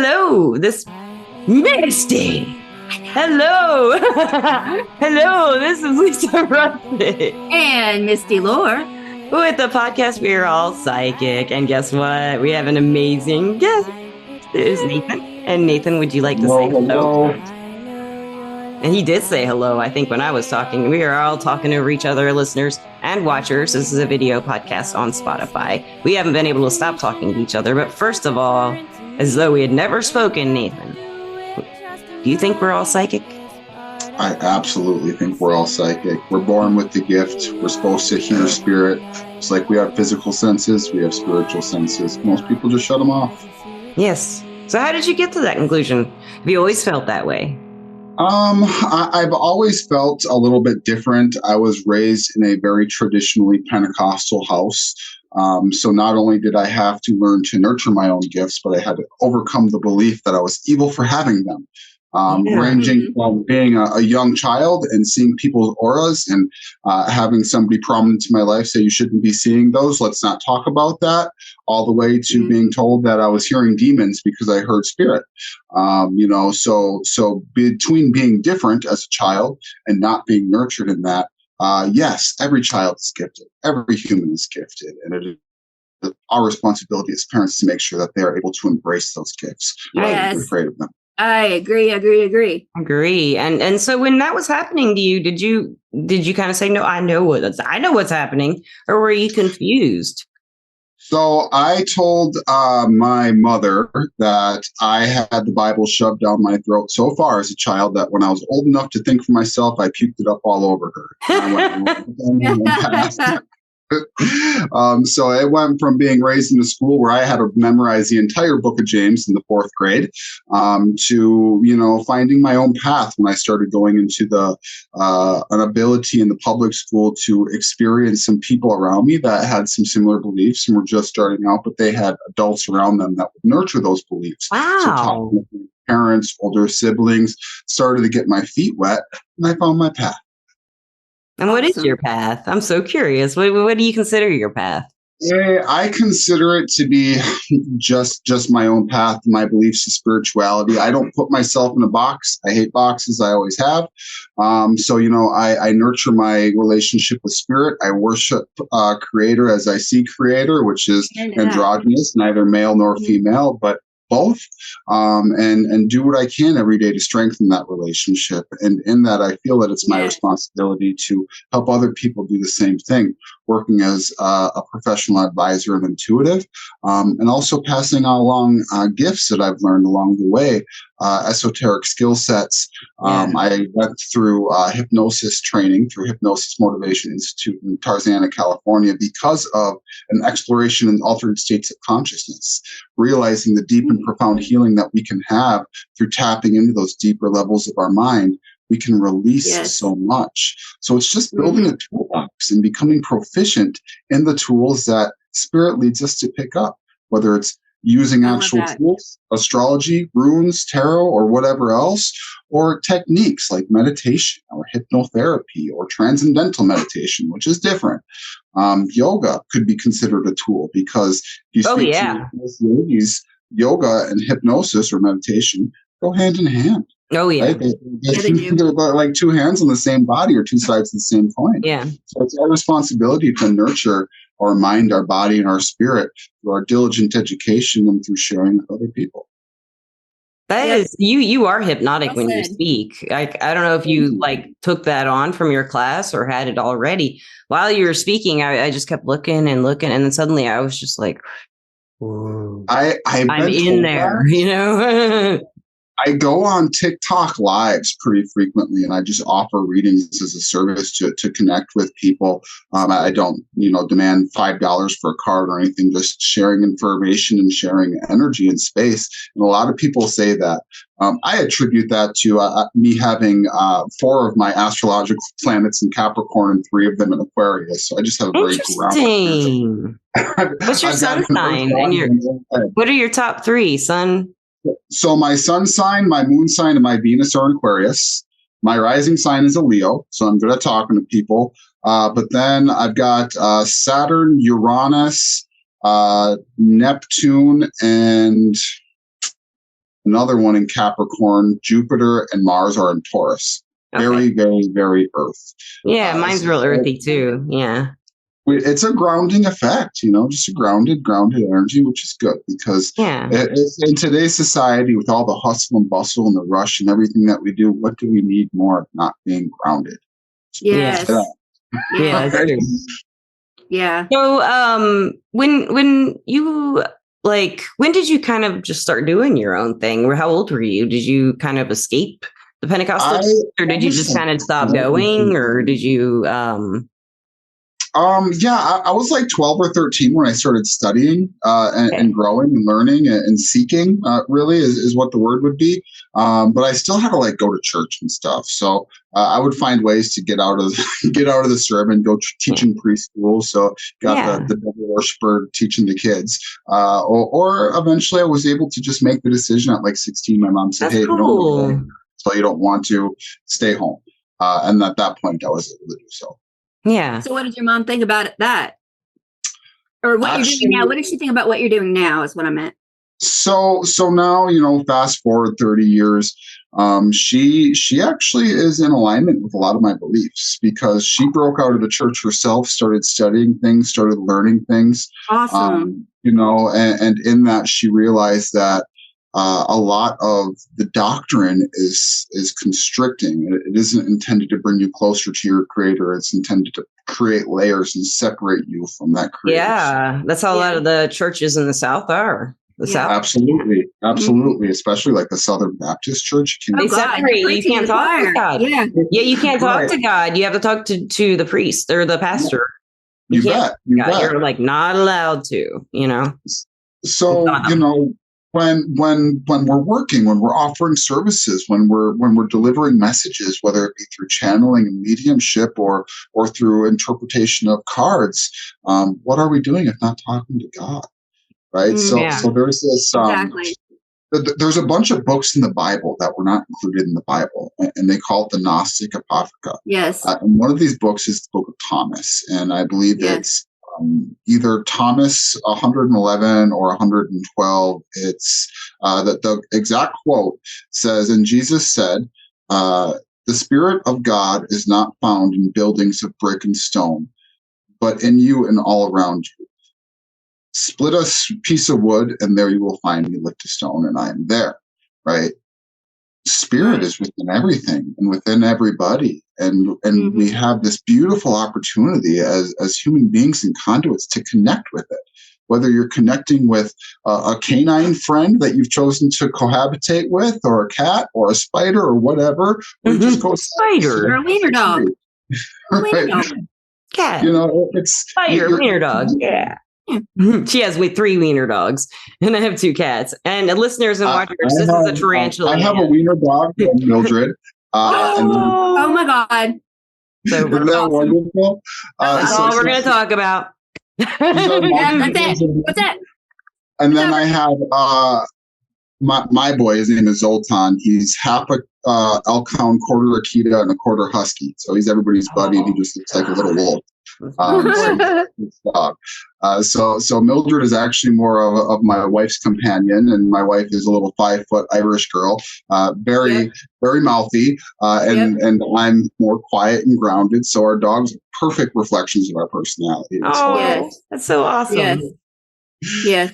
Hello, this Misty. Hello. Hello, this is Lisa Rusczyk. And Misty Lore. With the podcast, we are all psychic. And guess what? We have an amazing guest. There's Nathan. And Nathan, would you like to say hello? And he did say hello, I think, when I was talking. We are all talking over each other, listeners and watchers. This is a video podcast on Spotify. We haven't been able to stop talking to each other. But first of all, as though we had never spoken, Nathan, do you think we're all psychic? I absolutely think we're all psychic. We're born with the gift. We're supposed to hear spirit. It's like we have physical senses, we have spiritual senses. Most people just shut them off. Yes. So how did you get to that conclusion? Have you always felt that way? I've always felt a little bit different. I was raised in a very traditionally Pentecostal house. So not only did I have to learn to nurture my own gifts, but I had to overcome the belief that I was evil for having them. Ranging from being a young child and seeing people's auras and having somebody prominent in my life say you shouldn't be seeing those, let's not talk about that, all the way to being told that I was hearing demons because I heard spirit. So between being different as a child and not being nurtured in that, yes, every child is gifted. Every human is gifted. And it is our responsibility as parents to make sure that they are able to embrace those gifts rather than be afraid of them. I agree. Agree. And so when that was happening to you, did you kind of say, no, I know what's happening, or were you confused? So I told my mother that I had the Bible shoved down my throat so far as a child that when I was old enough to think for myself, I puked it up all over her. So it went from being raised in a school where I had to memorize the entire book of James in the 4th grade to, finding my own path when I started going into an ability in the public school to experience some people around me that had some similar beliefs and were just starting out, but they had adults around them that would nurture those beliefs. Wow. So talking with parents, older siblings, started to get my feet wet, and I found my path. And what is your path? I'm so curious. What do you consider your path? Yeah, I consider it to be just my own path, my beliefs in spirituality. I don't put myself in a box. I hate boxes. I always have. I nurture my relationship with spirit. I worship creator as I see creator, which is androgynous, neither male nor female, but both, and do what I can every day to strengthen that relationship. And in that, I feel that it's my responsibility to help other people do the same thing, working as a professional advisor and intuitive, and also passing along gifts that I've learned along the way, esoteric skill sets. I went through hypnosis training through Hypnosis Motivation Institute in Tarzana, California, because of an exploration in altered states of consciousness, realizing the deep and profound healing that we can have through tapping into those deeper levels of our mind. We can release so much. So it's just building a toolbox and becoming proficient in the tools that spirit leads us to pick up, whether it's using actual tools, astrology, runes, tarot, or whatever else, or techniques like meditation or hypnotherapy or transcendental meditation, which is different. Yoga could be considered a tool because if you speak to yogis, yoga and hypnosis or meditation go hand in hand. Oh, yeah. Right? They're like two hands on the same body or two sides of the same coin. Yeah. So it's our responsibility to nurture our mind, our body, and our spirit through our diligent education and through sharing with other people. That is, you are hypnotic when you speak. I don't know if you took that on from your class or had it already. While you were speaking, I just kept looking, and then suddenly I was just like, whoa. I'm in there, I go on TikTok lives pretty frequently, and I just offer readings as a service to connect with people. I don't, demand $5 for a card or anything, just sharing information and sharing energy and space. And a lot of people say that. I attribute that to me having 4 of my astrological planets in Capricorn and 3 of them in Aquarius. So I just have a very interesting. What's your sun sign? What are your top 3, sun? So my sun sign, my moon sign, and my Venus are in Aquarius. My rising sign is a Leo, so I'm good at talking to people. But then I've got Saturn, Uranus, Neptune, and another one in Capricorn. Jupiter and Mars are in Taurus. Okay. Very, very, very Earth. Yeah, mine's real earthy too. Yeah. It's a grounding effect, just a grounded energy, which is good because in today's society, with all the hustle and bustle and the rush and everything that we do, what do we need more of not being grounded? Yes. Yeah. That's true. Yeah. So, when you when did you kind of just start doing your own thing? Or how old were you? Did you kind of escape the Pentecostal, or did you just kind of stop going, or did you? I was like 12 or 13 when I started studying and growing and learning and seeking, really is what the word would be. But I still had to go to church and stuff. So I would find ways to get out of the sermon, go teaching preschool. So got the devil worshiper teaching the kids. Or eventually I was able to just make the decision at 16. My mom said, "Hey, cool. So you don't want to stay home." And at that point I was able to do so. Yeah. So what did your mom think about that? Or what you're doing now? What does she think about what you're doing now is what I meant. So now, fast forward 30 years, she actually is in alignment with a lot of my beliefs because she broke out of the church herself, started studying things, started learning things. Awesome. And in that she realized that a lot of the doctrine is constricting. It isn't intended to bring you closer to your creator. It's intended to create layers and separate you from that creator. Yeah, that's how a lot of the churches in the South are. South. Absolutely. Especially the Southern Baptist Church. They separate. You can't talk to God. Yeah, you can't talk to God. You have to talk to the priest or the pastor. You bet. You're not allowed to. So when we're working, when we're offering services, when we're delivering messages, whether it be through channeling and mediumship or through interpretation of cards, what are we doing if not talking to God? Right. So there's this. Exactly. There's a bunch of books in the Bible that were not included in the Bible, and they call it the Gnostic Apocrypha. Yes. And one of these books is the Book of Thomas, and I believe it's either Thomas 111 or 112. It's that the exact quote says, and Jesus said, "The Spirit of God is not found in buildings of brick and stone, but in you and all around you. Split a piece of wood, and there you will find me. Lift a stone, and I am there." Right? Spirit is within everything and within everybody, and we have this beautiful opportunity as human beings and conduits to connect with it. Whether you're connecting with a canine friend that you've chosen to cohabitate with, or a cat, or a spider, or whatever, or just go spider or a wiener dog, cat. It's spider, wiener dog. Yeah. She has 3 wiener dogs, and I have 2 cats. And listeners and watchers, this is a tarantula. I have a wiener dog named Mildred. Oh my God! So isn't that wonderful? That's all we're going to talk about. That's it. What's that? And then I have my boy. His name is Zoltan. He's half a Elkhound, quarter Akita, and a quarter Husky. So he's everybody's buddy, and he just looks like a little wolf. So Mildred is actually more of my wife's companion, and my wife is a little 5-foot Irish girl, very mouthy, and I'm more quiet and grounded. So our dogs are perfect reflections of our personality. That's so awesome. Yes.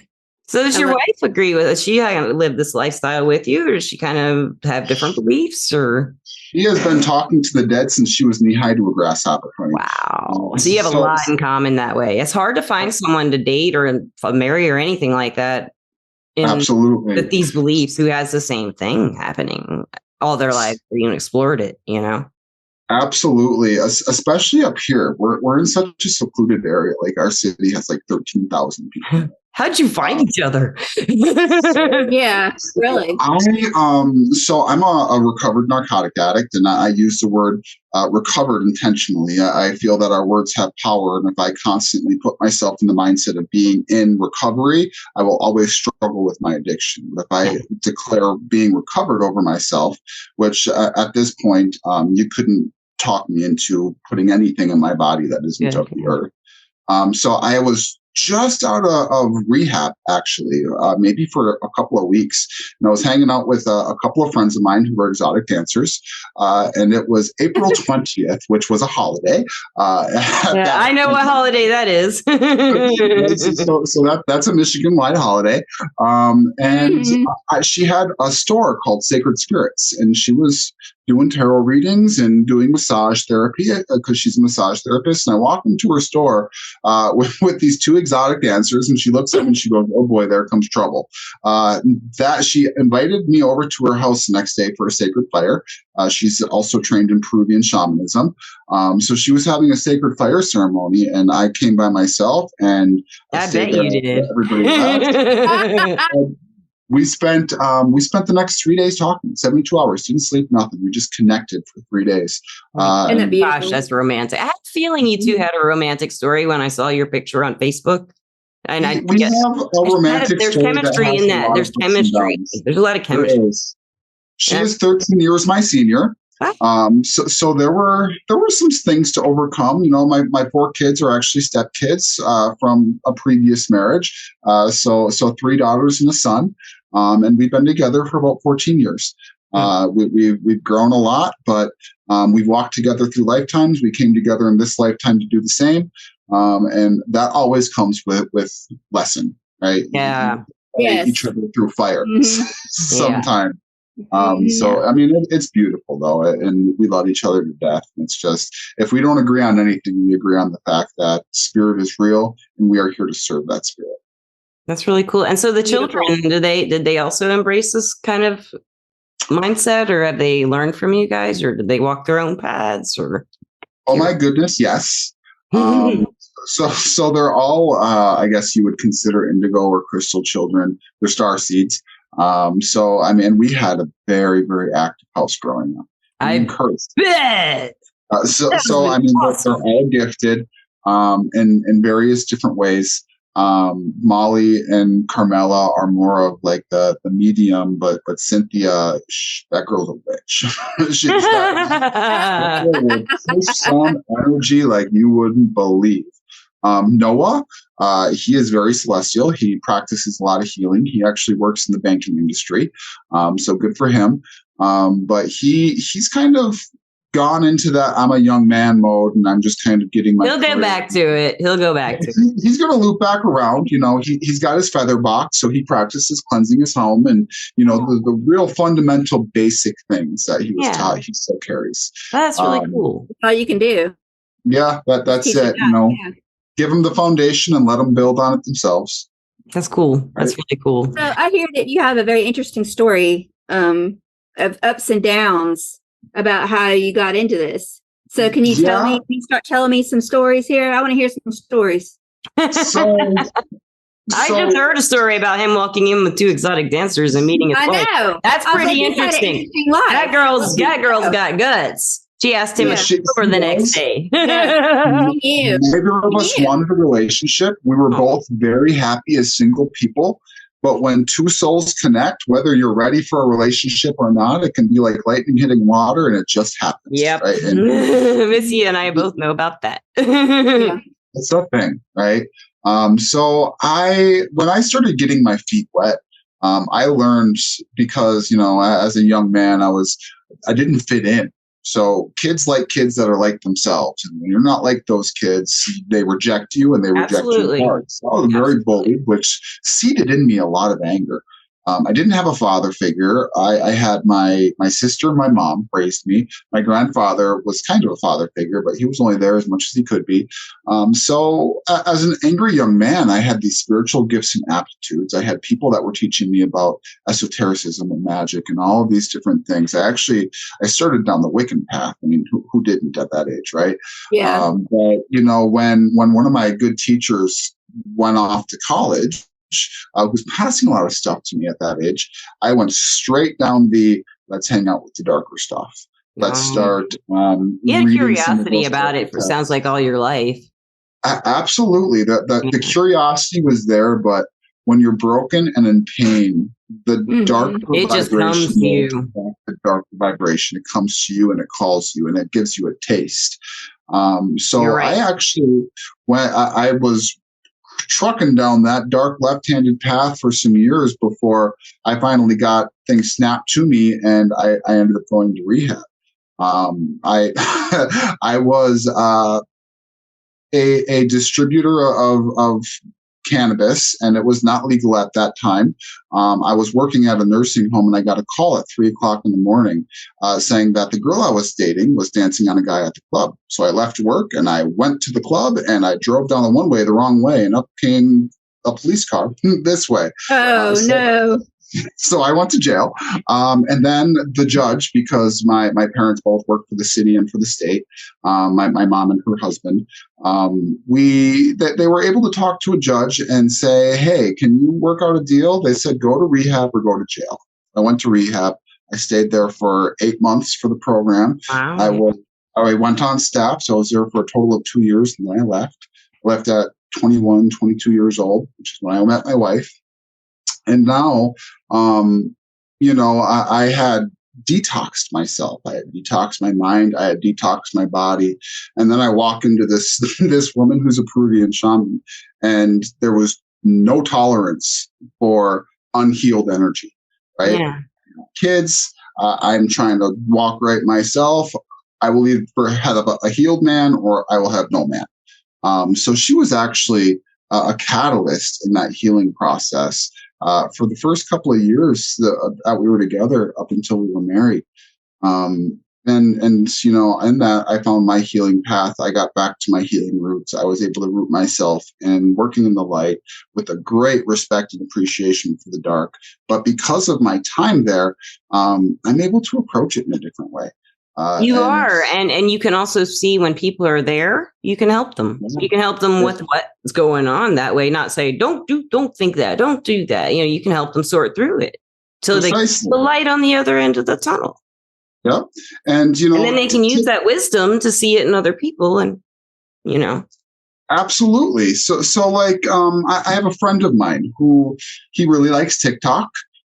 So does your wife agree with it? Does she live this lifestyle with you, or does she kind of have different beliefs? Or she has been talking to the dead since she was knee-high to a grasshopper. Wow. So you have a lot in common that way. It's hard to find someone to date or marry or anything like that. Absolutely. With these beliefs, who has the same thing happening all their lives, or even explored it, Absolutely. Especially up here. We're in such a secluded area. Our city has 13,000 people. How'd you find each other? Yeah, really. So I'm a recovered narcotic addict, and I use the word recovered intentionally. I feel that our words have power, and if I constantly put myself in the mindset of being in recovery, I will always struggle with my addiction. But if I declare being recovered over myself, which at this point, you couldn't talk me into putting anything in my body that isn't of the earth. So I was just out of rehab, actually, maybe for a couple of weeks. And I was hanging out with a couple of friends of mine who were exotic dancers. And it was April 20th, which was a holiday. I know what holiday that is. so that's a Michigan-wide holiday. She had a store called Sacred Spirits, and she was doing tarot readings and doing massage therapy because she's a massage therapist. And I walked into her store with these two exotic dancers, and she looks at me and she goes, "Oh boy, there comes trouble." That she invited me over to her house the next day for a sacred fire. She's also trained in Peruvian shamanism. So she was having a sacred fire ceremony, and I came by myself, and I bet you did. Everybody left. We spent the next 3 days talking, 72 hours, didn't sleep, nothing. We just connected for 3 days. Gosh, that's romantic. I had a feeling you two had a romantic story when I saw your picture on Facebook. And we have a romantic there's story. Chemistry in that. There's chemistry. There's a lot of chemistry. She is 13 years my senior. So there were some things to overcome. You know, my 4 kids are actually stepkids from a previous marriage. So 3 daughters and a son. And we've been together for about 14 years. We've grown a lot, but we've walked together through lifetimes. We came together in this lifetime to do the same. And that always comes with lesson, right? Yeah. Each other through fire sometime. Yeah. So, I mean, it's beautiful though. And we love each other to death. It's just, if we don't agree on anything, we agree on the fact that spirit is real and we are here to serve that spirit. That's really cool. And so the children, did they also embrace this kind of mindset, or have they learned from you guys, or did they walk their own paths? Or oh my goodness, yes. So they're all, I guess you would consider indigo or crystal children. They're star seeds. So I mean, we had a very, very active house growing up. I bet. So I mean, they're all gifted in various different ways. Molly and Carmela are more of like the medium, but Cynthia, that girl's a witch. She's got some energy like you wouldn't believe. Noah, he is very celestial. He practices a lot of healing. He actually works in the banking industry. So good for him. But he's kind of gone into that I'm a young man mode, and I'm just kind of getting my. He'll go back to it. He'll go back to it. He's going to loop back around. You know, he's got his feather box, so he practices cleansing his home, and you know the real fundamental basic things that he was taught. He still carries. That's really cool. That's all you can do. Yeah, that's it. You know, give them the foundation and let them build on it themselves. That's cool. That's really cool. So I hear that you have a very interesting story of ups and downs about how you got into this. So can you tell me, can you start telling me some stories here? I want to hear some stories. I just heard a story about him walking in with 2 exotic dancers and meeting his wife. I know. That's pretty interesting. That girl's got guts. She asked him over the next day. Neither of us wanted a relationship. We were both very happy as single people. But when 2 souls connect, whether you're ready for a relationship or not, it can be like lightning hitting water, and it just happens. Yep. Right? Missy and I both know about that. That's the thing, right? So when I started getting my feet wet, I learned, because, you know, as a young man, I didn't fit in. So kids like kids that are like themselves. And when you're not like those kids, they reject you, and they reject you hard. So I was very bullied, which seeded in me a lot of anger. I didn't have a father figure. I had my sister and my mom raised me. My grandfather was kind of a father figure, but he was only there as much as he could be. So as an angry young man, I had these spiritual gifts and aptitudes. I had people that were teaching me about esotericism and magic and all of these different things. I started down the Wiccan path. I mean, who didn't at that age, right? Yeah. But, you know, when one of my good teachers went off to college, who was passing a lot of stuff to me at that age, I went straight down let's hang out with the darker stuff. Let's start. You had curiosity about it for sounds like all your life. Absolutely. The curiosity was there, but when you're broken and in pain, the dark it just comes to you. The dark vibration, it comes to you and it calls you and it gives you a taste. So right. I actually, when I was trucking down that dark left-handed path for some years before I finally got things snapped to me, and I ended up going to rehab. I I was a distributor of cannabis, and it was not legal at that time. I was working at a nursing home, and I got a call at 3:00 in the morning saying that the girl I was dating was dancing on a guy at the club. So I left work and I went to the club, and I drove down the one way the wrong way, and up came a police car this way. Oh, no. So I went to jail. And then the judge, because my parents both worked for the city and for the state, my mom and her husband, they were able to talk to a judge and say, hey, can you work out a deal? They said, go to rehab or go to jail. I went to rehab. I stayed there for 8 months for the program. Wow. I went on staff, so I was there for a total of 2 years, and then I left. I left at 21, 22 years old, which is when I met my wife. And now, I had detoxed myself. I had detoxed my mind. I had detoxed my body. And then I walk into this woman who's a Peruvian shaman, and there was no tolerance for unhealed energy, right? Yeah. Kids, I'm trying to walk right myself. I will either have a healed man or I will have no man. So she was actually a catalyst in that healing process. For the first couple of years that we were together up until we were married. In that I found my healing path. I got back to my healing roots. I was able to root myself and working in the light with a great respect and appreciation for the dark. But because of my time there, I'm able to approach it in a different way. And you can also see when people are there, you can help them. Yeah. You can help them with what's going on that way, not say, don't think that, don't do that. You can help them sort through it till they see the light on the other end of the tunnel. Yep. And then they can use that wisdom to see it in other people and, Absolutely. So like, I have a friend of mine who he really likes TikTok.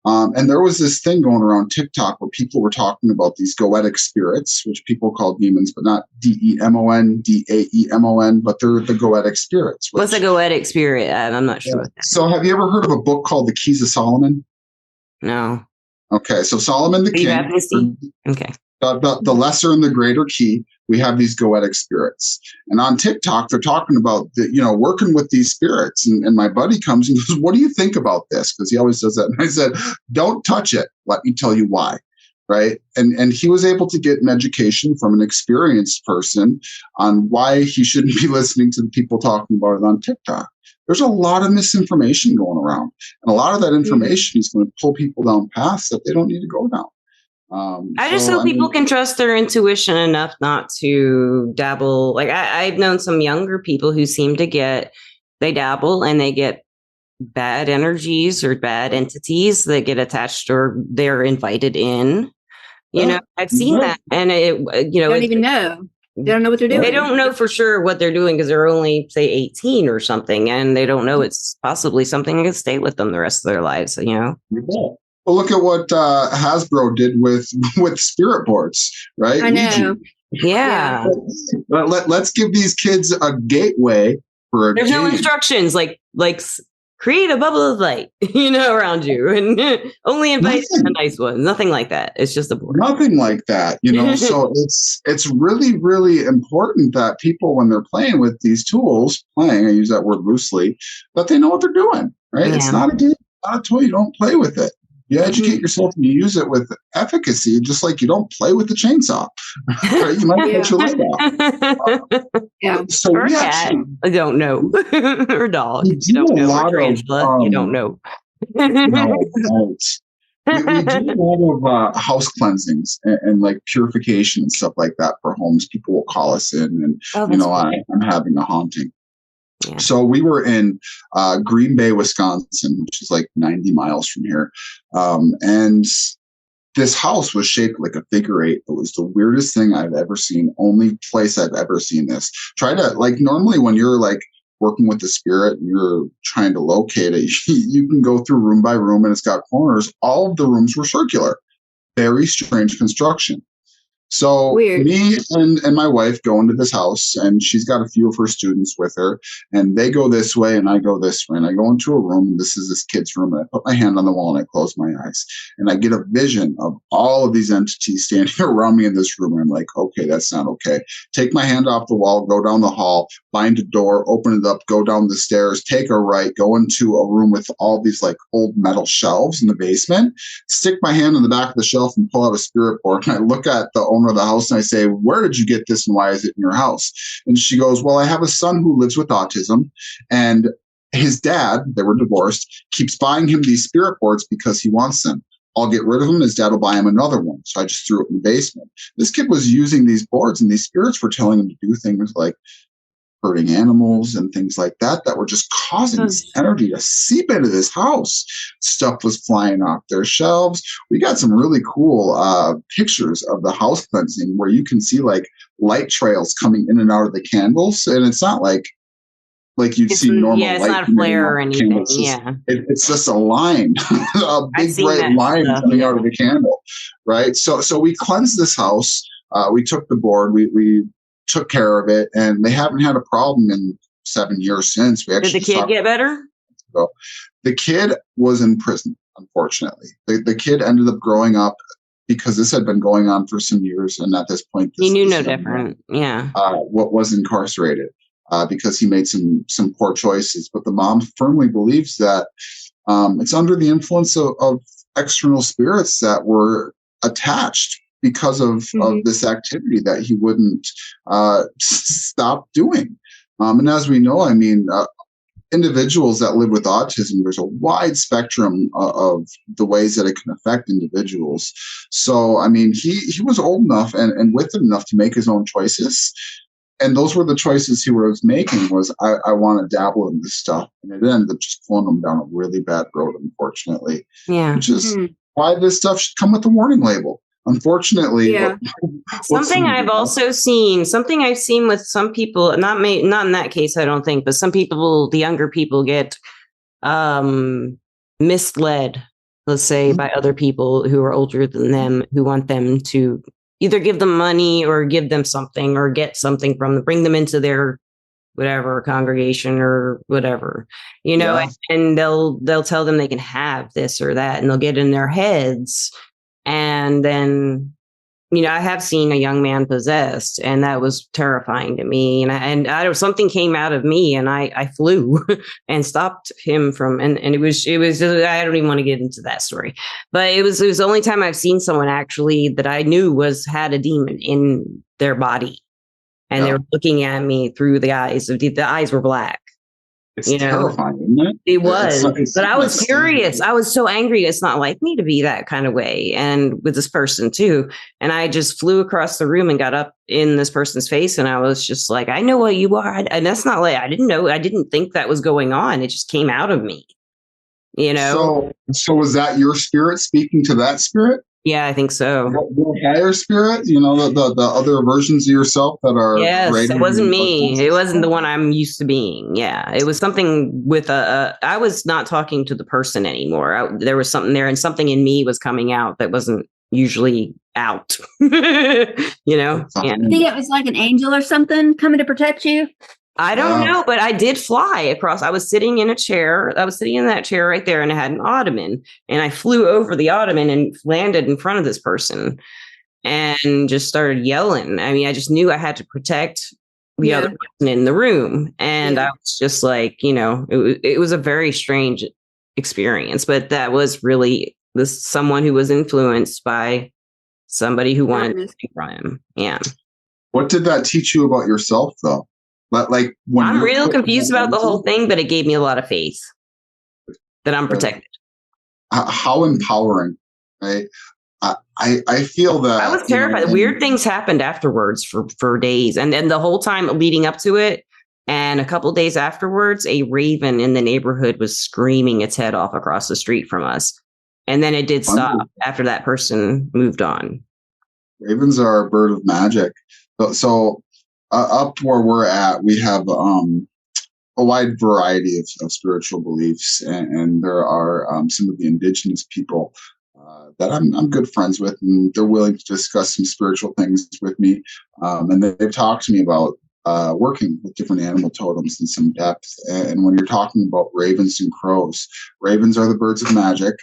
And there was this thing going around TikTok where people were talking about these goetic spirits, which people call demons, but not DEMON, DAEMON, but they're the goetic spirits. What's a goetic spirit? I'm not sure what that is. So have you ever heard of a book called The Keys of Solomon? No. Okay, so Solomon the King. Okay. The lesser and the greater key, we have these goetic spirits. And on TikTok, they're talking about, working with these spirits. And my buddy comes and goes, what do you think about this? Because he always does that. And I said, don't touch it. Let me tell you why. Right. And he was able to get an education from an experienced person on why he shouldn't be listening to the people talking about it on TikTok. There's a lot of misinformation going around. And a lot of that information is going to pull people down paths that they don't need to go down. I just hope people can trust their intuition enough not to dabble. Like I've known some younger people who seem to they dabble and they get bad energies or bad entities that get attached or they're invited in. I've seen that, and don't even know. They don't know what they're doing. They don't know for sure what they're doing because they're only, say, 18 or something, and they don't know it's possibly something that can stay with them the rest of their lives. Well, look at what Hasbro did with spirit boards, right? I know. Yeah. Let's give these kids a gateway for a There's game. No instructions like create a bubble of light, around you, and only invite a nice one. Nothing like that. It's just a board. Nothing like that, So it's really, really important that people, when they're playing with these tools, I use that word loosely, that they know what they're doing, right? Yeah. It's not a game, not a toy. You don't play with it. You educate yourself and you use it with efficacy, just like you don't play with the chainsaw. Right? You might get your leg off. So or we cat. I don't know. Or dog. You don't know. Or tarantula. You don't know. Right. We do a lot of house cleansings and like purification and stuff like that for homes. People will call us in and, I'm having a haunting. Yeah. So we were in Green Bay, Wisconsin, which is like 90 miles from here. And this house was shaped like a figure eight. It was the weirdest thing I've ever seen. Only place I've ever seen this. Normally when you're like working with the spirit and you're trying to locate it, you can go through room by room and it's got corners. All of the rooms were circular. Very strange construction. So Weird. me and my wife go into this house, and she's got a few of her students with her, and they go this way and I go this way. And I go into a room, and this is this kid's room, and I put my hand on the wall and I close my eyes. And I get a vision of all of these entities standing around me in this room. And I'm like, okay, that's not okay. Take my hand off the wall, go down the hall, find a door, open it up, go down the stairs, take a right, go into a room with all these like old metal shelves in the basement, stick my hand in the back of the shelf and pull out a spirit board. And I look at the owner of the house and I say, where did you get this and why is it in your house? And she goes, well, I have a son who lives with autism, and his dad, they were divorced, keeps buying him these spirit boards because he wants them. I'll get rid of them. His dad will buy him another one. So I just threw it in the basement. This kid was using these boards, and these spirits were telling him to do things like hurting animals and things like that were just causing this energy to seep into this house. Stuff was flying off their shelves. We got some really cool pictures of the house cleansing where you can see like light trails coming in and out of the candles. And it's not like you'd see normal light. Yeah, it's not a flare or anything. It's just a line, a big bright line coming out of the candle, right? So we cleansed this house. We took the board. We took care of it, and they haven't had a problem in 7 years since. We actually Did the kid get better? The kid was in prison, unfortunately. The kid ended up growing up because this had been going on for some years, and at this point, he knew no different. Yeah, what was incarcerated because he made some poor choices. But the mom firmly believes that it's under the influence of external spirits that were attached because of this activity that he wouldn't stop doing. And as we know, I mean, individuals that live with autism, there's a wide spectrum of the ways that it can affect individuals. So, I mean, he was old enough and with it enough to make his own choices. And those were the choices he was making was, I want to dabble in this stuff. And it ended up just pulling him down a really bad road, unfortunately. Yeah. Which is why this stuff should come with a warning label. Unfortunately, something I've seen with some people, not in that case, I don't think, but some people, the younger people get misled, let's say, by other people who are older than them, who want them to either give them money or give them something or get something from them, bring them into their whatever congregation or whatever, and they'll tell them they can have this or that, and they'll get in their heads. And then, I have seen a young man possessed, and that was terrifying to me. And something came out of me, and I flew and stopped him from. And it was. I don't even want to get into that story, but it was the only time I've seen someone actually that I knew had a demon in their body, and they were looking at me through the eyes. The eyes were black. It's terrifying, isn't it? It was, but I was furious. I was so angry. It's not like me to be that kind of way. And with this person too. And I just flew across the room and got up in this person's face. And I was just like, I know what you are. And that's not like, I didn't think that was going on. It just came out of me, So was that your spirit speaking to that spirit? Yeah, I think so. The higher spirit, the other versions of yourself that are. Yes, it wasn't me. It wasn't the one I'm used to being. Yeah, it was something with I was not talking to the person anymore. There was something there, and something in me was coming out that wasn't usually out. Yeah. I think it was like an angel or something coming to protect you. I don't know, but I did fly across. I was sitting in a chair. I was sitting in that chair right there, and I had an ottoman, and I flew over the ottoman and landed in front of this person and just started yelling. I mean, I just knew I had to protect the other person in the room. And I was just like, it was a very strange experience, but that was really someone who was influenced by somebody who wanted to take from him. Yeah. What did that teach you about yourself, though? Like when I'm real confused about the whole thing, but it gave me a lot of faith that I'm protected. How empowering, right? I feel that I was terrified. Weird things happened afterwards for days, and then the whole time leading up to it, and a couple of days afterwards, a raven in the neighborhood was screaming its head off across the street from us, and then it did stop after that person moved on. Ravens are a bird of magic, so. Up where we're at, we have a wide variety of spiritual beliefs, and there are some of the indigenous people that I'm good friends with, and they're willing to discuss some spiritual things with me. And they've talked to me about working with different animal totems in some depth. And when you're talking about ravens and crows, ravens are the birds of magic,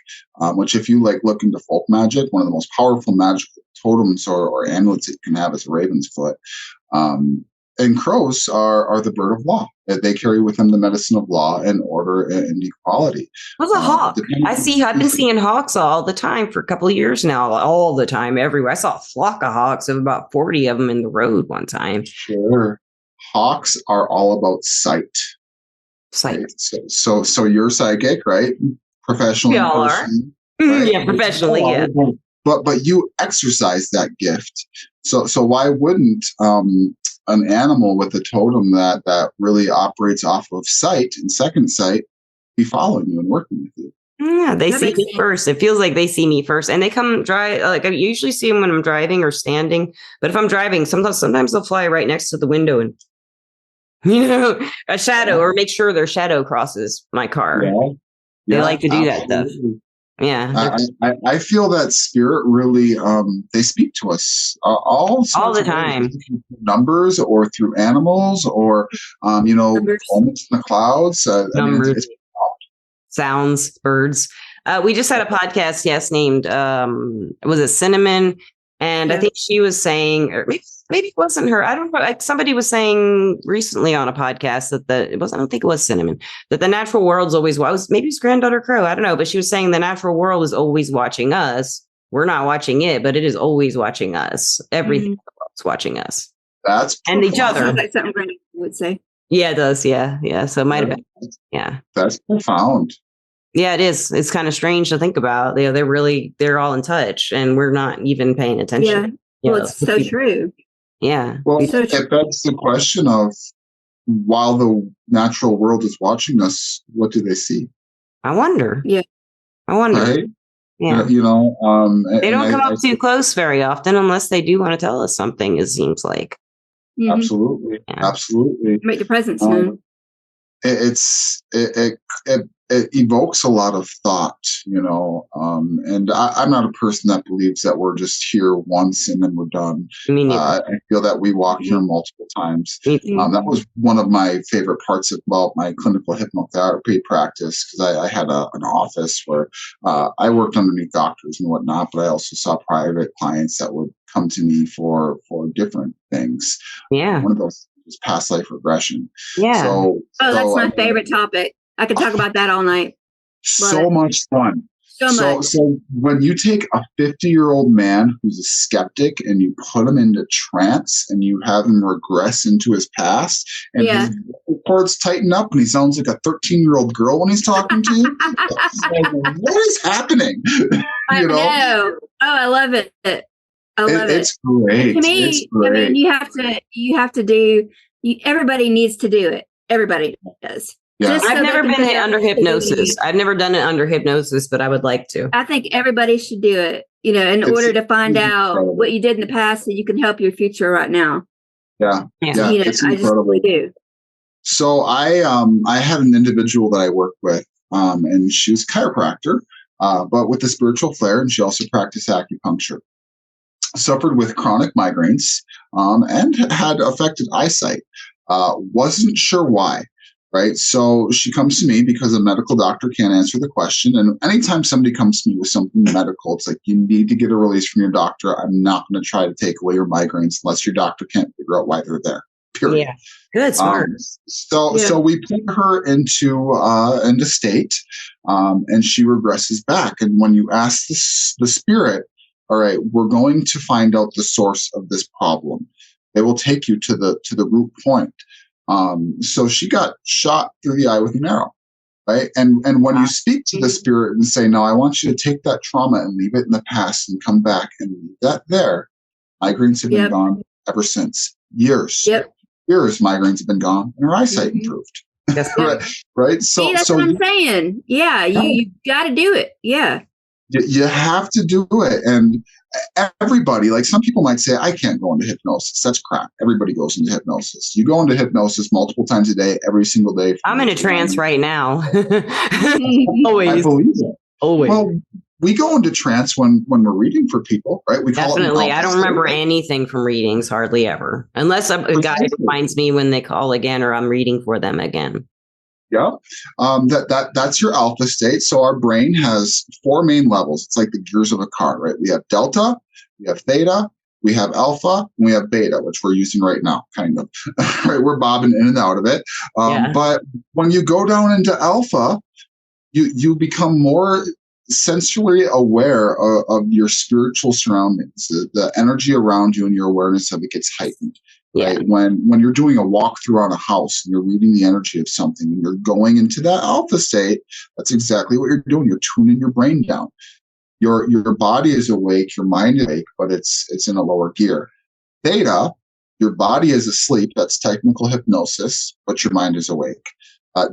which if you like look into folk magic, one of the most powerful magical totems or amulets that you can have is a raven's foot. And crows are the bird of law. They carry with them the medicine of law and order and equality. What's a hawk? I've been seeing hawks all the time for a couple of years now, all the time, everywhere. I saw a flock of hawks of about 40 of them in the road one time. Sure. Hawks are all about sight. Sight. Right? So you're psychic, right? Professionally. We all are. Right? Yeah, professionally, yeah. But you exercise that gift. So why wouldn't an animal with a totem that really operates off of sight and second sight be following you and working with you? Yeah, they see me first. It feels like they see me first, and they come drive. Like I usually see them when I'm driving or standing. But if I'm driving, sometimes they'll fly right next to the window and a shadow, or make sure their shadow crosses my car. Yeah. They like to do that stuff. Yeah, I feel that spirit really. They speak to us all the time, through numbers or through animals or moments in the clouds. Numbers. Sounds, birds. We just had a podcast, named was it Cinnamon? And I think she was saying, or maybe it wasn't her. I don't know. Somebody was saying recently on a podcast that I don't think it was Cinnamon, that the natural world's always maybe it's Granddaughter Crow. I don't know, but she was saying the natural world is always watching us. We're not watching it, but it is always watching us. Everything in the world's watching us. That's and each other. Sounds like something Brandon would say. Yeah, it does. Yeah. So it might have been. Yeah. That's profound. Yeah, it is. It's kind of strange to think about. They're all in touch and we're not even paying attention. Yeah. Well, it's so true. Yeah. Well, it begs the question of, while the natural world is watching us, what do they see? I wonder. Yeah. I wonder. Right? Yeah. They don't come up too close very often unless they do want to tell us something, it seems like. Mm-hmm. Absolutely. Yeah. Absolutely. Make your presence known. It evokes a lot of thought, and I'm not a person that believes that we're just here once and then we're done. I feel that we walk here multiple times. That was one of my favorite parts about my clinical hypnotherapy practice, because I had an office where I worked underneath doctors and whatnot, but I also saw private clients that would come to me for different things. Yeah. One of those was past life regression. Yeah. That's my favorite topic. I could talk about that all night. So much fun. So when you take a 50-year-old man who's a skeptic and you put him into trance and you have him regress into his past, and his cords tighten up and he sounds like a 13-year-old girl when he's talking to you, what is happening? I know. Oh, I love it. I love it. It's great. To me, it's great. I mean, you have to do. Everybody needs to do it. Everybody does. Yeah. I've never been under hypnosis. I've never done it under hypnosis, but I would like to. I think everybody should do it, in order to find out what you did in the past so you can help your future right now. Yeah. It's I just really do. So I had an individual that I worked with, and she was a chiropractor, but with a spiritual flair, and she also practiced acupuncture. Suffered with chronic migraines, and had affected eyesight. Wasn't sure why. Right. So she comes to me because a medical doctor can't answer the question. And anytime somebody comes to me with something medical, it's like, you need to get a release from your doctor. I'm not going to try to take away your migraines unless your doctor can't figure out why they're there. Period. Yeah. Good. Smart. So we put her into state, and she regresses back. And when you ask the spirit, all right, we're going to find out the source of this problem. They will take you to the root point. So she got shot through the eye with an arrow, right? And when you speak to the spirit and say, no, I want you to take that trauma and leave it in the past and come back and leave that there, migraines have been gone ever since. Years. Years migraines have been gone and her eyesight improved. Right? So that's what I'm saying. Yeah, you got to do it. Yeah. You have to do it. And everybody, like some people might say, I can't go into hypnosis. That's crap. Everybody goes into hypnosis. You go into hypnosis multiple times a day, every single day. I'm in a trance right now. Always. I believe it. Always. Well, we go into trance when we're reading for people, right? We call Definitely. it I don't remember anything from readings, hardly ever, unless a guy reminds me when they call again or I'm reading for them again. Yeah. That's your alpha state. So our brain has 4 main levels. It's like the gears of a car, right? We have delta, we have theta, we have alpha, and we have beta, which we're using right now, kind of. Right? We're bobbing in and out of it. But when you go down into alpha, you become more sensually aware of your spiritual surroundings. The energy around you and your awareness of it gets heightened. Right. When you're doing a walkthrough on a house and you're reading the energy of something and you're going into that alpha state, that's exactly what you're doing. You're tuning your brain down. Your body is awake, your mind is awake, but it's in a lower gear. Theta, your body is asleep. That's technical hypnosis, but your mind is awake.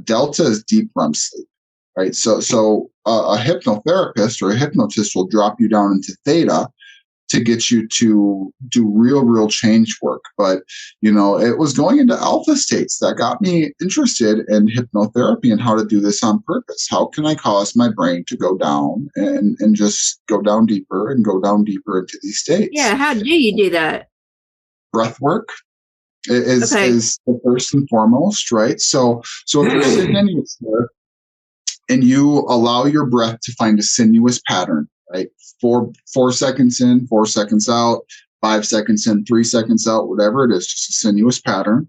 Delta is deep REM sleep. Right. So a hypnotherapist or a hypnotist will drop you down into theta to get you to do real change work. But, it was going into alpha states that got me interested in hypnotherapy and how to do this on purpose. How can I cause my brain to go down and just go down deeper and go down deeper into these states? Yeah. How do you do that? Breath work is the first and foremost, right? So if you're sitting in your chair and you allow your breath to find a sinuous pattern, right? 4 seconds in, 4 seconds out, 5 seconds in, 3 seconds out, whatever it is, just a sinuous pattern,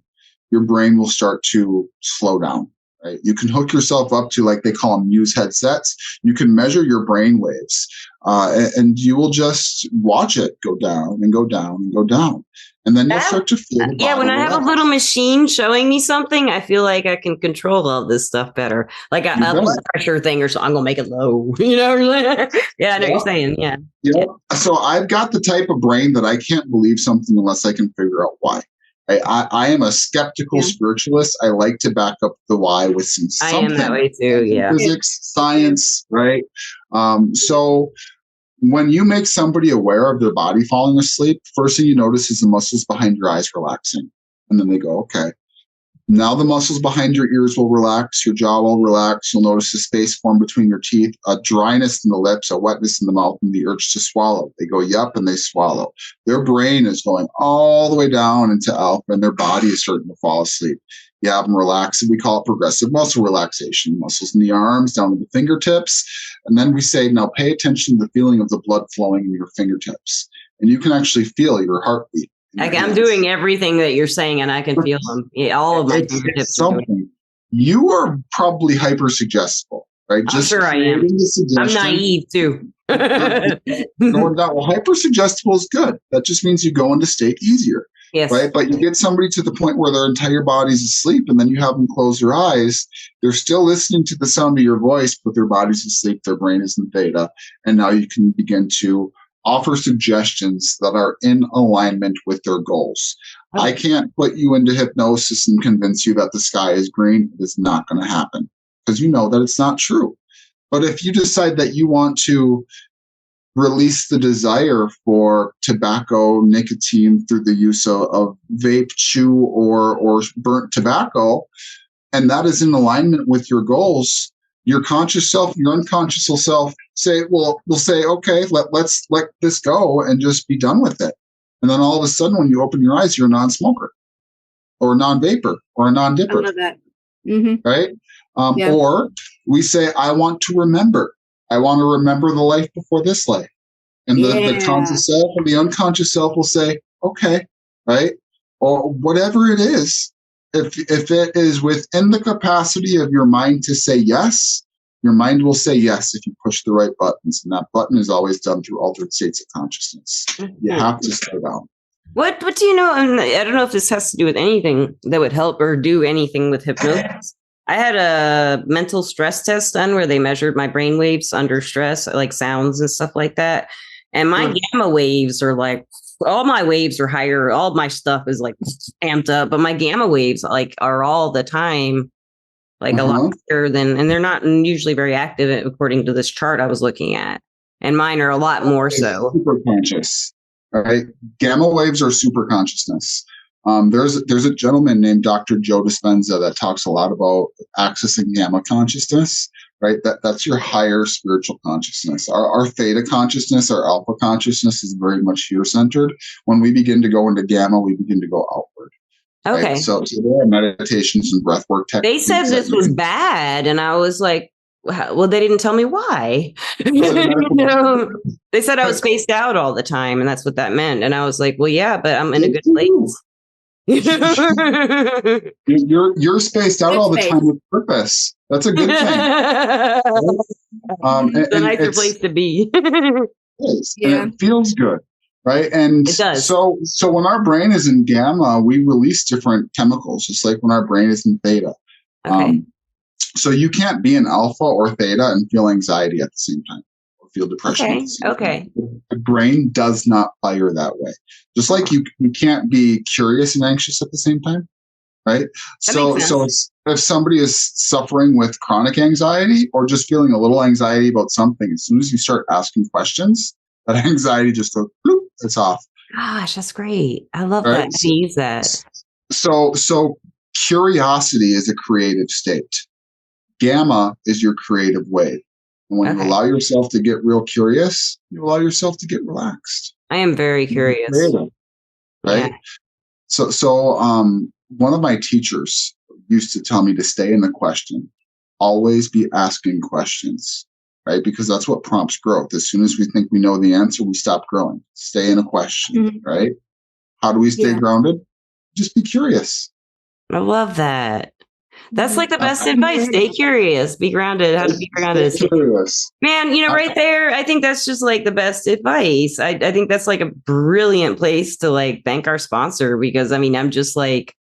your brain will start to slow down, right? You can hook yourself up to, like they call them, Muse headsets. You can measure your brain waves, and you will just watch it go down and go down and go down. And then you'll start to feel the body when I have a little machine showing me something, I feel like I can control all this stuff better. Like a blood pressure thing or something, I'm going to make it low. Yeah, I know what you're saying. Yeah. So I've got the type of brain that I can't believe something unless I can figure out why. I am a skeptical spiritualist. I like to back up the why with some something. I am that way too, physics, science, right? So when you make somebody aware of their body falling asleep, first thing you notice is the muscles behind your eyes relaxing. And then they go, okay. Now the muscles behind your ears will relax, your jaw will relax. You'll notice a space form between your teeth, a dryness in the lips, a wetness in the mouth, and the urge to swallow. They go, yup, and they swallow. Their brain is going all the way down into alpha, and their body is starting to fall asleep. You have them relax, and we call it progressive muscle relaxation. Muscles in the arms, down to the fingertips. And then we say, now pay attention to the feeling of the blood flowing in your fingertips. And you can actually feel your heartbeat. I'm doing everything that you're saying, and I can feel them. All of my fingertips. Something. You are probably hyper suggestible, right? I'm sure I am. I'm naive too. Well, hyper suggestible is good. That just means you go into state easier. Yes. Right. But you get somebody to the point where their entire body's asleep, and then you have them close their eyes. They're still listening to the sound of your voice, but their body's asleep. Their brain is in theta. And now you can begin to offer suggestions that are in alignment with their goals. I can't put you into hypnosis and convince you that the sky is green. It's not going to happen because you know that it's not true. But if you decide that you want to release the desire for tobacco, nicotine through the use of vape, chew, or burnt tobacco, and that is in alignment with your goals, your conscious self and your unconscious self will say, okay, let's let this go and just be done with it. And then all of a sudden, when you open your eyes, you're a non-smoker or a non-vapor or a non-dipper. I love that. Mm-hmm. Right? Or we say, I want to remember. I want to remember the life before this life. And the conscious self and the unconscious self will say, okay, right? Or whatever it is. If it is within the capacity of your mind to say yes, your mind will say yes if you push the right buttons. And that button is always done through altered states of consciousness. You have to slow down. What do you know? I don't know if this has to do with anything that would help or do anything with hypnosis. I had a mental stress test done where they measured my brain waves under stress, like sounds and stuff like that. And my gamma waves are like, all my waves are higher. All my stuff is like amped up, but my gamma waves are all the time, a lot higher than, and they're not usually very active according to this chart I was looking at. And mine are a lot more so. Super conscious. All right. Gamma waves are super consciousness. There's a gentleman named Dr. Joe Dispenza that talks a lot about accessing gamma consciousness. right? That's your higher spiritual consciousness. Our theta consciousness, our alpha consciousness is very much here centered. When we begin to go into gamma, we begin to go outward. Okay. Right? So there are meditations and breathwork techniques. They said this was bad, and I was like, well, they didn't tell me why. They said I was spaced out all the time, and that's what that meant. And I was like, well, yeah, but I'm in a good place. You're spaced out all the time with purpose. That's a good thing. It's a nicer place to be. And it feels good, right? And it does. So when our brain is in gamma, we release different chemicals, just like when our brain is in theta. Okay. So you can't be in alpha or theta and feel anxiety at the same time, or feel depression. Okay. Okay. The brain does not fire that way. Just like you can't be curious and anxious at the same time, right? So if somebody is suffering with chronic anxiety or just feeling a little anxiety about something, as soon as you start asking questions, that anxiety just goes, bloop, it's off. Gosh, that's great. I love that. I use that. So curiosity is a creative state. Gamma is your creative wave. And when you allow yourself to get real curious, you allow yourself to get relaxed. I am very curious. Creative, right? Yeah. So one of my teachers used to tell me to stay in the question, always be asking questions, right? Because that's what prompts growth. As soon as we think we know the answer, we stop growing. Stay in a question, right? How do we stay grounded? Just be curious. I love that. That's like the best advice. Stay curious, be grounded. How to be grounded? Man, right there, I think that's just like the best advice. I think that's like a brilliant place to like thank our sponsor, because I'm just like,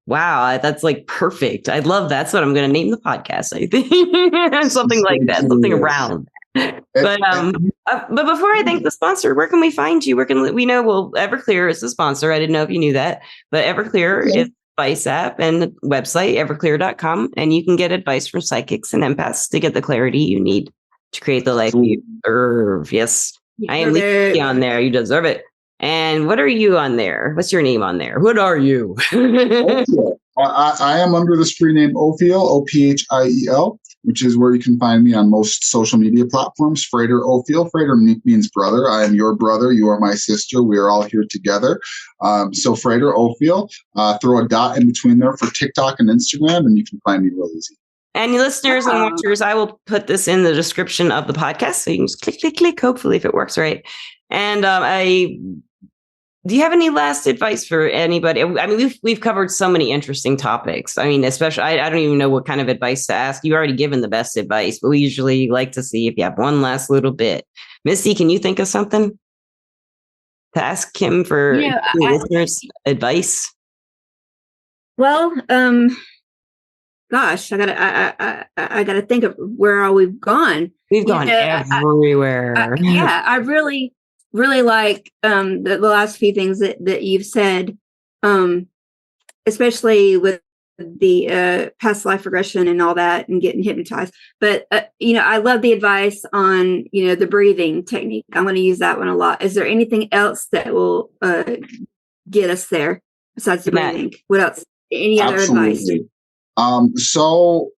wow, that's like perfect. I love that. That's what I'm going to name the podcast, I think. Something like that, something around. But before I thank the sponsor, where can we find you? Where can we know? Well, Everclear is the sponsor. I didn't know if you knew that, but Everclear is advice app and website, everclear.com, and you can get advice from psychics and empaths to get the clarity you need to create the life you deserve. Yes, I am on there. You deserve it. And what are you on there? What's your name on there? What are you? I am under the screen name Ophiel, Ophiel, which is where you can find me on most social media platforms. Frater Ophiel. Frater means brother. I am your brother. You are my sister. We are all here together. So Frater Ophiel. Throw a dot in between there for TikTok and Instagram, and you can find me real easy. And listeners and watchers, I will put this in the description of the podcast, so you can just click, hopefully, if it works right. And do you have any last advice for anybody? We've covered so many interesting topics. Especially, I don't even know what kind of advice to ask. You already given the best advice, but we usually like to see if you have one last little bit. Misty, can you think of something to ask him for listeners' advice? Well, gosh, I gotta think of where all we've gone. We've gone everywhere. I really like the last few things that you've said, especially with the past life regression and all that and getting hypnotized. But, I love the advice on, the breathing technique. I'm going to use that one a lot. Is there anything else that will get us there besides the breathing? What else? Any other advice? So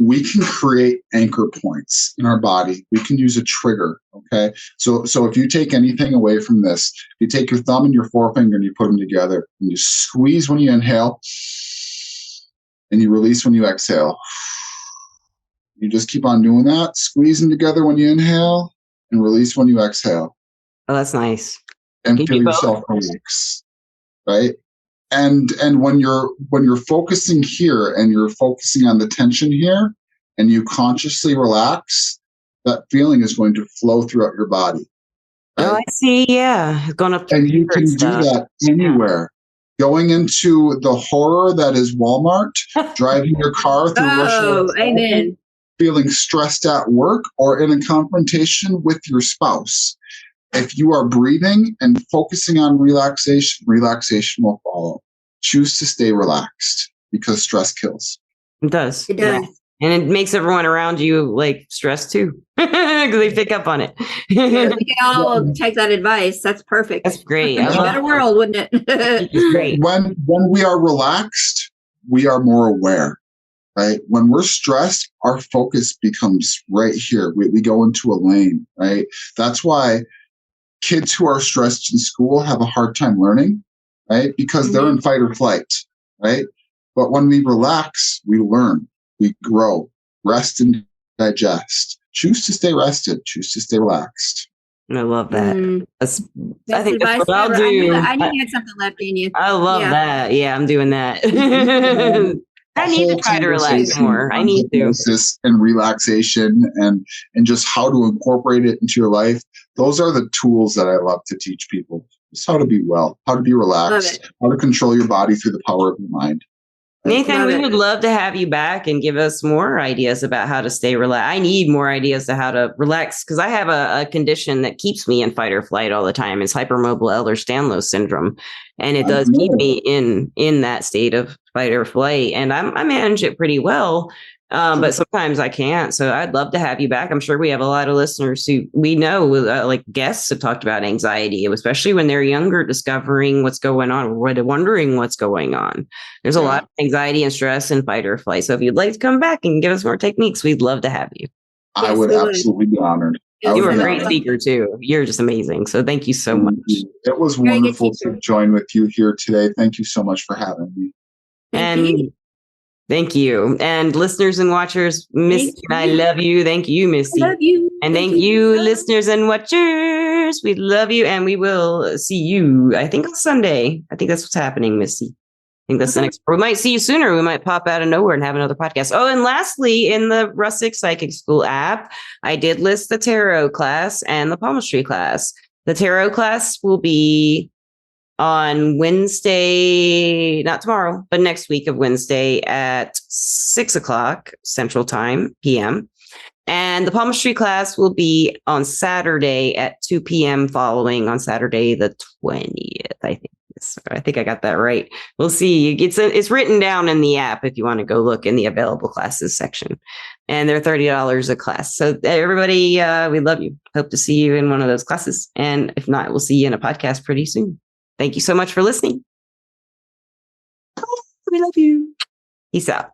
we can create anchor points in our body. We can use a trigger. Okay. So if you take anything away from this, you take your thumb and your forefinger and you put them together and you squeeze when you inhale and you release when you exhale. You just keep on doing that, squeezing together when you inhale and release when you exhale. Oh, that's nice. And feel yourself relax. Right. And when you're focusing here and you're focusing on the tension here and you consciously relax, that feeling is going to flow throughout your body. Right? Oh, I see. Yeah. Going up. And you can do that anywhere. Going into the horror that is Walmart, driving your car through rush hour, amen. Feeling stressed at work or in a confrontation with your spouse. If you are breathing and focusing on relaxation, relaxation will follow. Choose to stay relaxed because stress kills. It does. It does. Yeah. And it makes everyone around you like stressed too because they pick up on it. Yeah, we can all take that advice. That's perfect. That's great. A better world, wouldn't it? It's great. When we are relaxed, we are more aware. right? When we're stressed, our focus becomes right here. We go into a lane, right? That's why kids who are stressed in school have a hard time learning, right? Because they're in fight or flight, right? But when we relax, we learn, we grow, rest and digest. Choose to stay rested, choose to stay relaxed. I love that. Best I think that's advice what I'll ever. do. I knew you had something left in you. I love that. Yeah, I'm doing that. I need to try to relax more. I need to. Hypnosis and relaxation and just how to incorporate it into your life. Those are the tools that I love to teach people. Just how to be well, how to be relaxed, how to control your body through the power of your mind. Nathan, we would love to have you back and give us more ideas about how to stay relaxed. I need more ideas to how to relax because I have a condition that keeps me in fight or flight all the time. It's hypermobile Ehlers-Danlos syndrome. And it does keep me in that state of fight or flight. And I manage it pretty well. But sometimes I can't. So I'd love to have you back. I'm sure we have a lot of listeners who we know, like guests have talked about anxiety, especially when they're younger, discovering what's going on, or wondering what's going on. There's a lot of anxiety and stress and fight or flight. So if you'd like to come back and give us more techniques, we'd love to have you. I would absolutely be honored. You were a great speaker too. You're just amazing. So thank you so much. It was wonderful to join with you here today. Thank you so much for having me. Thank you. And listeners and watchers, Misty and I love you. Thank you, Misty. I love you. And thank you, listeners and watchers. We love you. And we will see you, I think, on Sunday. I think that's what's happening, Misty. I think that's the next. We might see you sooner. We might pop out of nowhere and have another podcast. Oh, and lastly, in the Rusczyk Psychic School app, I did list the tarot class and the palmistry class. The tarot class will be on Wednesday, not tomorrow, but next week of Wednesday at 6 o'clock Central Time, PM. And the palmistry class will be on Saturday at 2 p.m. following on Saturday the 20th, I think. I think I got that right. We'll see. It's written down in the app if you want to go look in the available classes section. And they're $30 a class. So everybody, we love you. Hope to see you in one of those classes. And if not, we'll see you in a podcast pretty soon. Thank you so much for listening. We love you. Peace out.